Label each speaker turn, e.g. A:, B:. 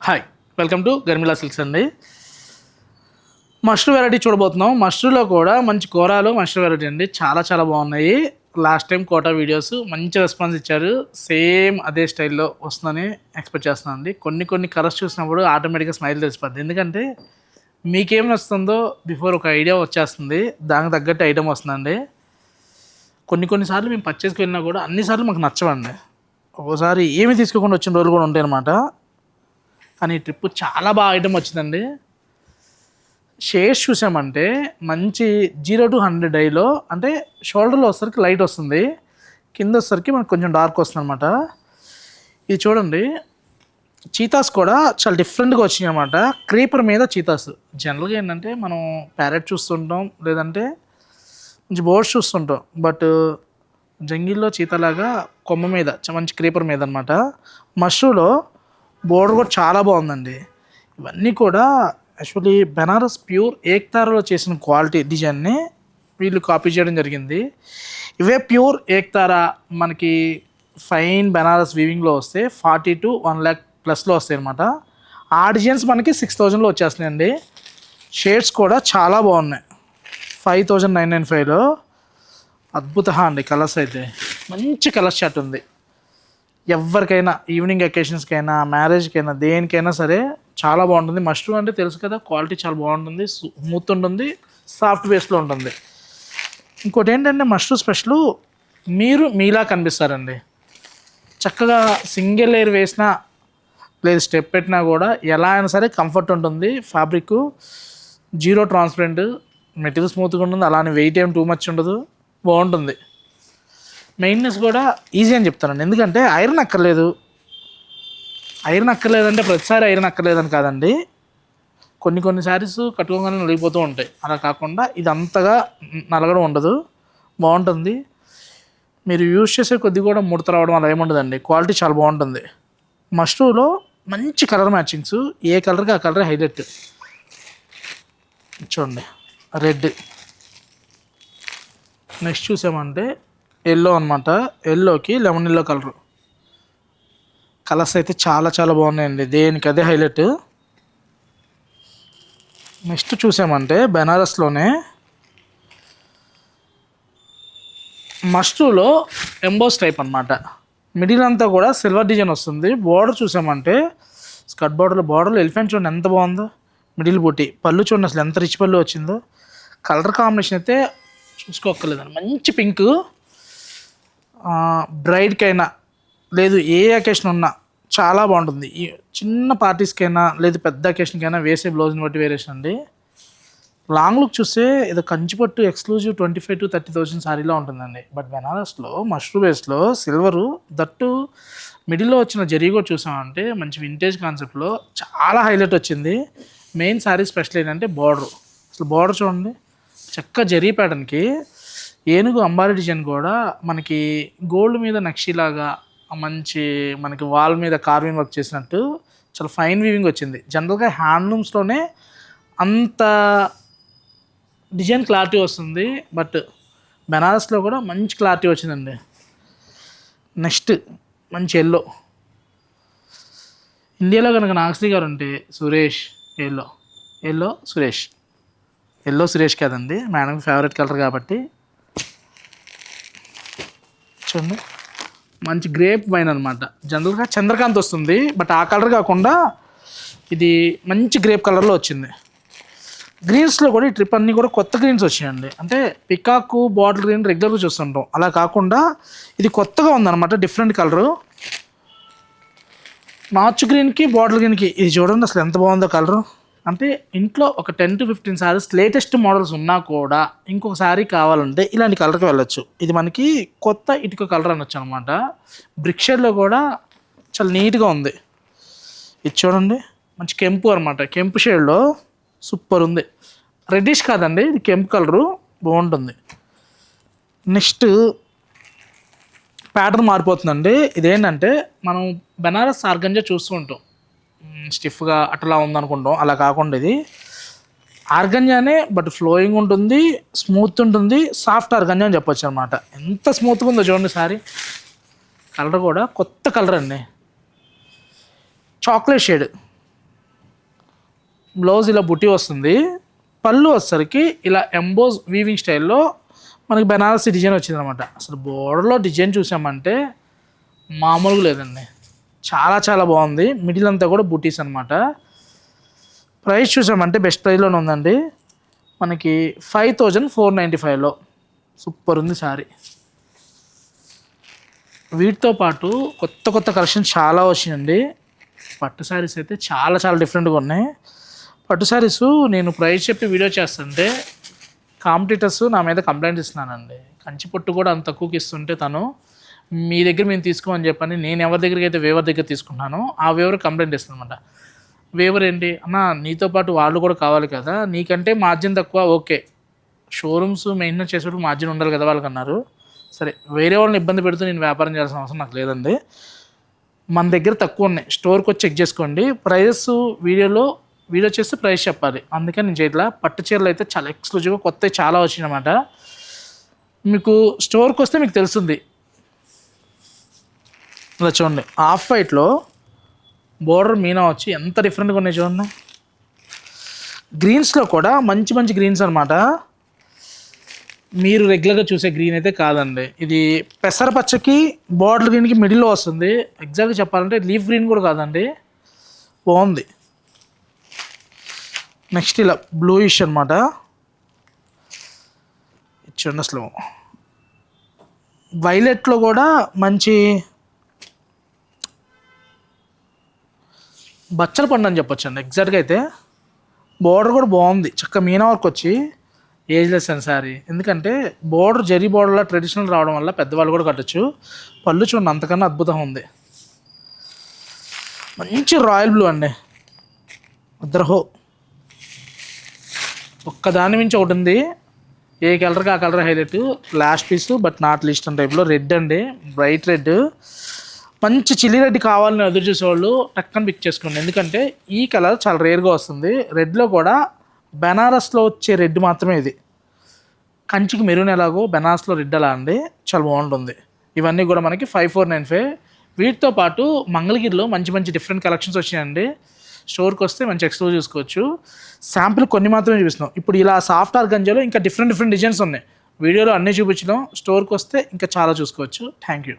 A: Hi, welcome to గర్మిలా silks అండి. Mashru variety చూడబోతున్నాం. మష్రూలో కూడా మంచి కూరలు మష్రూ వెరైటీ అండి, చాలా చాలా బాగున్నాయి. లాస్ట్ టైం కోటా వీడియోస్ మంచి రెస్పాన్స్ ఇచ్చారు. సేమ్ అదే స్టైల్లో వస్తుందని ఎక్స్పెక్ట్ చేస్తున్నాను అండి. కొన్ని కలర్స్ చూసినప్పుడు ఆటోమేటిక్గా స్మైల్ తెలిసిపోద్ది, ఎందుకంటే మీకేం వస్తుందో బిఫోర్ ఒక ఐడియా వచ్చేస్తుంది, దానికి తగ్గట్టు ఐటమ్ వస్తుందండి. కొన్నిసార్లు మేము పర్చేస్కి వెళ్ళినా కూడా అన్నిసార్లు మాకు నచ్చవండి. ఒక్కోసారి ఏమి తీసుకోకుండా వచ్చిన రోజులు కూడా ఉంటాయి అన్నమాట. కానీ ఈ ట్రిప్ చాలా బాగా ఐటమ్ వచ్చిందండి. షేడ్స్ చూసామంటే మంచి 0 to 100 డైలో, అంటే షోల్డర్లో వచ్చేసరికి లైట్ వస్తుంది, కింద వచ్చేసరికి మనకు కొంచెం డార్క్ వస్తుంది అనమాట. ఇది చూడండి, చీతాస్ కూడా చాలా డిఫరెంట్గా వచ్చినాయి అనమాట. క్రీపర్ మీద చీతాస్. జనరల్గా ఏంటంటే మనం ప్యారెట్ చూస్తుంటాం, లేదంటే మంచి బోర్డ్స్ చూస్తుంటాం, బట్ జంగిల్లో చీతలాగా కొమ్మ మీద మంచి క్రీపర్ మీద అనమాట. మష్రూలో బోర్డర్ కూడా చాలా బాగుందండి. ఇవన్నీ కూడా యాక్చువల్లీ బెనారస్ ప్యూర్ ఏక్తారాలో చేసిన క్వాలిటీ డిజైన్ని వీళ్ళు కాపీ చేయడం జరిగింది. ఇవే ప్యూర్ ఏక్తారా మనకి ఫైన్ బెనారస్ వీవింగ్లో వస్తే 40 to 1 lakh ప్లస్లో వస్తాయి అనమాట. ఆ డిజైన్స్ మనకి 6,000లో వచ్చేస్తున్నాయండి. షేడ్స్ కూడా చాలా బాగున్నాయి. 5,995లో అద్భుత అండి. కలర్స్ అయితే మంచి కలర్ షర్ట్ ఉంది. ఎవరికైనా ఈవినింగ్ అకేషన్స్కైనా, మ్యారేజ్కైనా, దేనికైనా సరే చాలా బాగుంటుంది. మష్రూ అంటే తెలుసు కదా, క్వాలిటీ చాలా బాగుంటుంది, స్మూత్ ఉంటుంది, సాఫ్ట్ బేస్లో ఉంటుంది. ఇంకోటి ఏంటంటే మష్రూ స్పెషల్, మీరు మీలా కనిపిస్తారండి. చక్కగా సింగిల్ లేయర్ వేసినా లేదు స్టెప్ పెట్టినా కూడా ఎలా అయినా సరే కంఫర్ట్ ఉంటుంది. ఫ్యాబ్రిక్ జీరో ట్రాన్స్పరెంట్, మెటీరియల్ స్మూత్గా ఉంటుంది, అలానే వెయిట్ ఏం టూ మచ్ ఉండదు, బాగుంటుంది. మెయింటెనెన్స్ కూడా ఈజీ అని చెప్తానండి, ఎందుకంటే ఐరన్ అక్కర్లేదు. ఐరన్ అక్కర్లేదంటే ప్రతిసారి ఐరన్ అక్కర్లేదని కాదండి, కొన్ని శారీస్ కట్టుకోగానే నలిగిపోతూ ఉంటాయి. అలా కాకుండా ఇది అంతగా నలగడం ఉండదు, బాగుంటుంది. మీరు యూజ్ చేసే కొద్ది కూడా ముడత రావడం అలా ఏముండదండి. క్వాలిటీ చాలా బాగుంటుంది. మష్రూలో మంచి కలర్ మ్యాచింగ్స్, ఏ కలర్కి ఆ కలర్ హైలైట్. చూడండి, రెడ్. నెక్స్ట్ చూసామంటే ఎల్లో అనమాట. ఎల్లోకి లెమన్ ఎల్లో కలర్స్ అయితే చాలా చాలా బాగున్నాయండి, దేనికి అదే హైలైట్. నెక్స్ట్ చూసామంటే బెనారస్లోనే మష్రూలో ఎంబోస్ టైప్ అనమాట. మిడిల్ అంతా కూడా సిల్వర్ డిజైన్ వస్తుంది. బార్డర్ చూసామంటే స్కర్ట్ బార్డర్లో ఎలిఫెంట్ చూడండి ఎంత బాగుందో, మిడిల్ బుట్టి. పళ్ళు చూడండి అసలు ఎంత రిచ్ పళ్ళు వచ్చిందో. కలర్ కాంబినేషన్ అయితే చూసుకోక్కర్లేదండి, మంచి పింక్. బ్రైడ్కైనా లేదు ఏ అకేషన్ ఉన్నా చాలా బాగుంటుంది. ఈ చిన్న పార్టీస్కైనా లేదు పెద్ద అకేషన్కైనా వేసే బ్లౌజ్ని బట్టి వేరియేషన్ అండి. లాంగ్ లుక్ చూస్తే ఏదో కంచిపట్టు ఎక్స్క్లూజివ్ 25 to 30,000 సారీలో ఉంటుందండి. బట్ బెనారస్లో మష్రూ బేస్లో సిల్వరు, దట్టు మిడిల్లో వచ్చిన జరీ కూడా చూసామంటే మంచి వింటేజ్ కాన్సెప్ట్లో చాలా హైలైట్ వచ్చింది. మెయిన్ సారీ స్పెషల్ ఏంటంటే బార్డర్. అసలు బార్డర్ చూడండి, చక్క జరీ ప్యాటర్న్కి ఏనుగు అంబారీ డిజైన్ కూడా మనకి గోల్డ్ మీద నక్షిలాగా మంచి మనకి వాల్ మీద కార్వింగ్ వర్క్ చేసినట్టు చాలా ఫైన్ వీవింగ్ వచ్చింది. జనరల్గా హ్యాండ్లూమ్స్లోనే అంత డిజైన్ క్లారిటీ వస్తుంది, బట్ బెనారస్లో కూడా మంచి క్లారిటీ వచ్చిందండి. నెక్స్ట్ మంచి ఎల్లో. ఇండియాలో కనుక నాగశ్రీ గారు ఉంటే సురేష్ ఎల్లో సురేష్ కాదండి, మేడం ఫేవరెట్ కలర్ కాబట్టి. చూడండి, మంచి గ్రేప్ వైన్ అనమాట. జనరల్గా చంద్రకాంత్ వస్తుంది, బట్ ఆ కలర్ కాకుండా ఇది మంచి గ్రేప్ కలర్లో వచ్చింది. గ్రీన్స్లో కూడా ఈ ట్రిప్ అన్నీ కూడా కొత్త గ్రీన్స్ వచ్చినాయండి. అంటే పికాకు బాటిల్ గ్రీన్ రెగ్యులర్గా చూస్తుంటాం, అలా కాకుండా ఇది కొత్తగా ఉందన్నమాట, డిఫరెంట్ కలరు. నాచు గ్రీన్కి బాటిల్ గ్రీన్కి ఇది చూడండి అసలు ఎంత బాగుందో కలరు. అంటే ఇంట్లో ఒక 10 to 15 సారీస్ లేటెస్ట్ మోడల్స్ ఉన్నా కూడా ఇంకొక శారీ కావాలంటే ఇలాంటి కలర్కి వెళ్ళొచ్చు. ఇది మనకి కొత్త ఇటుక కలర్ అనొచ్చు అనమాట. బ్రిక్ షేడ్లో కూడా చాలా నీట్గా ఉంది. ఇది చూడండి, మంచి కెంపు అనమాట, కెంపు షేడ్లో సూపర్ ఉంది. రెడ్డిష్ కాదండి, ఇది కెంపు కలరు, బాగుంటుంది. నెక్స్ట్ ప్యాటర్న్ మారిపోతుందండి. ఇదేంటంటే మనం బెనారస్ ఆర్గంజా చూస్తూ ఉంటాం, స్టిఫ్గా అట్లా ఉందనుకుంటాం, అలా కాకుండా ఇది ఆర్గంజానే, బట్ ఫ్లోయింగ్ ఉంటుంది, స్మూత్ ఉంటుంది, సాఫ్ట్ ఆర్గంజా అని చెప్పొచ్చు అనమాట. ఎంత స్మూత్గా ఉందో చూడండి సారీ. కలర్ కూడా కొత్త కలర్ అండి, చాక్లెట్ షేడ్. బ్లౌజ్ ఇలా బుట్టి వస్తుంది. పళ్ళు వచ్చేసరికి ఇలా ఎంబోజ్ వీవింగ్ స్టైల్లో మనకి బెనారసి డిజైన్ వచ్చింది అనమాట. అసలు బోర్డర్లో డిజైన్ చూసామంటే మామూలుగా లేదండి, చాలా చాలా బాగుంది. మిడిల్ అంతా కూడా బుటీస్ అనమాట. ప్రైస్ చూసామంటే బెస్ట్ ప్రైస్లోనే ఉందండి, మనకి 5495లో. సూపర్ ఉంది శారీ. వీటితో పాటు కొత్త కొత్త కలెక్షన్ చాలా వచ్చినాయండి. పట్టు శారీస్ అయితే చాలా చాలా డిఫరెంట్గా ఉన్నాయి. పట్టు శారీస్ నేను ప్రైస్ చెప్పి వీడియో చేస్తుంటే కాంపిటీటర్స్ నా మీద కంప్లైంట్ ఇస్తున్నానండి. కంచి పట్టు కూడా అంత తక్కువకి ఇస్తుంటే తను మీ దగ్గర మేము తీసుకోమని చెప్పని నేను ఎవరి దగ్గరికి అయితే వేవర్ దగ్గర తీసుకున్నానో ఆ వేవర్ కంప్లైంట్ ఇస్తుందన్నమాట. వేవర్ ఏంటి అన్న, నీతో పాటు వాళ్ళు కూడా కావాలి కదా, నీకంటే మార్జిన్ తక్కువ, ఓకే షోరూమ్స్ మెయింటెనెన్స్ చేసేటప్పుడు మార్జిన్ ఉండాలి కదా వాళ్ళకి అన్నారు. సరే, వేరే వాళ్ళని ఇబ్బంది పెడుతూ నేను వ్యాపారం చేయాల్సిన అవసరం నాకు లేదండి. మన దగ్గర తక్కువ ఉన్నాయి, స్టోర్కి వచ్చి చెక్ చేసుకోండి. ప్రైజెస్ వీడియో చేస్తే ప్రైస్ చెప్పాలి, అందుకని నేను చేయట్లా. పట్టు చీరలు అయితే చాలా ఎక్స్క్లూజివ్గా కొత్తవి చాలా వచ్చినాయన్నమాట. మీకు స్టోర్కి వస్తే మీకు తెలుస్తుంది. ఇలా చూడండి, ఆఫ్ వైట్లో బోర్డర్ మీనా వచ్చి ఎంత డిఫరెంట్గా ఉన్నాయి చూడండి. గ్రీన్స్లో కూడా మంచి మంచి గ్రీన్స్ అనమాట. మీరు రెగ్యులర్గా చూసే గ్రీన్ అయితే కాదండి, ఇది పెసరపచ్చకి బాటిల్ గ్రీన్కి మిడిల్లో వస్తుంది. ఎగ్జాక్ట్గా చెప్పాలంటే లీఫ్ గ్రీన్ కూడా కాదండి, బాగుంది. నెక్స్ట్ ఇలా బ్లూయిష్ అనమాట. చూడండి అసలు వైలెట్లో కూడా మంచి బచ్చల పండు అని చెప్పొచ్చు అండి ఎగ్జాక్ట్గా. అయితే బోర్డర్ కూడా బాగుంది, చక్క మీనా వర్క్ వచ్చి ఏజ్లెస్ అని సారీ. ఎందుకంటే బోర్డర్ జరీ బోర్డర్లో ట్రెడిషనల్ రావడం వల్ల పెద్దవాళ్ళు కూడా కట్టచ్చు. పళ్ళు చూడండి అంతకన్నా అద్భుతంగా ఉంది. మంచి రాయల్ బ్లూ అండి, అద్రహో. ఒక్కదాని మించి ఒకటి ఉంది, ఏ కలర్కి ఆ colour highlight. Last piece but not least అని టైప్లో రెడ్ అండి, బ్రైట్ రెడ్. మంచి చిల్లీ రెడ్ కావాలని ఎదురు చూసేవాళ్ళు టక్కన పిక్ చేసుకోండి, ఎందుకంటే ఈ కలర్ చాలా రేర్గా వస్తుంది. రెడ్లో కూడా బెనారస్లో వచ్చే రెడ్ మాత్రమే ఇది. కంచికి మెరూన్ ఎలాగో బెనారస్లో రెడ్ అలా అండి, చాలా బాగుంటుంది. ఇవన్నీ కూడా మనకి 5495. వీటితో పాటు మంగళగిరిలో మంచి మంచి డిఫరెంట్ కలెక్షన్స్ వచ్చాయండి. స్టోర్కి వస్తే మంచి ఎక్స్ప్లోర్ చూసుకోవచ్చు. శాంపిల్ కొన్ని మాత్రమే చూపిస్తున్నాం. ఇప్పుడు ఇలా సాఫ్ట్ ఆర్గంజాలో ఇంకా డిఫరెంట్ డిజైన్స్ ఉన్నాయి. వీడియోలో అన్నీ చూపించడం, స్టోర్కి వస్తే ఇంకా చాలా చూసుకోవచ్చు. Thank you.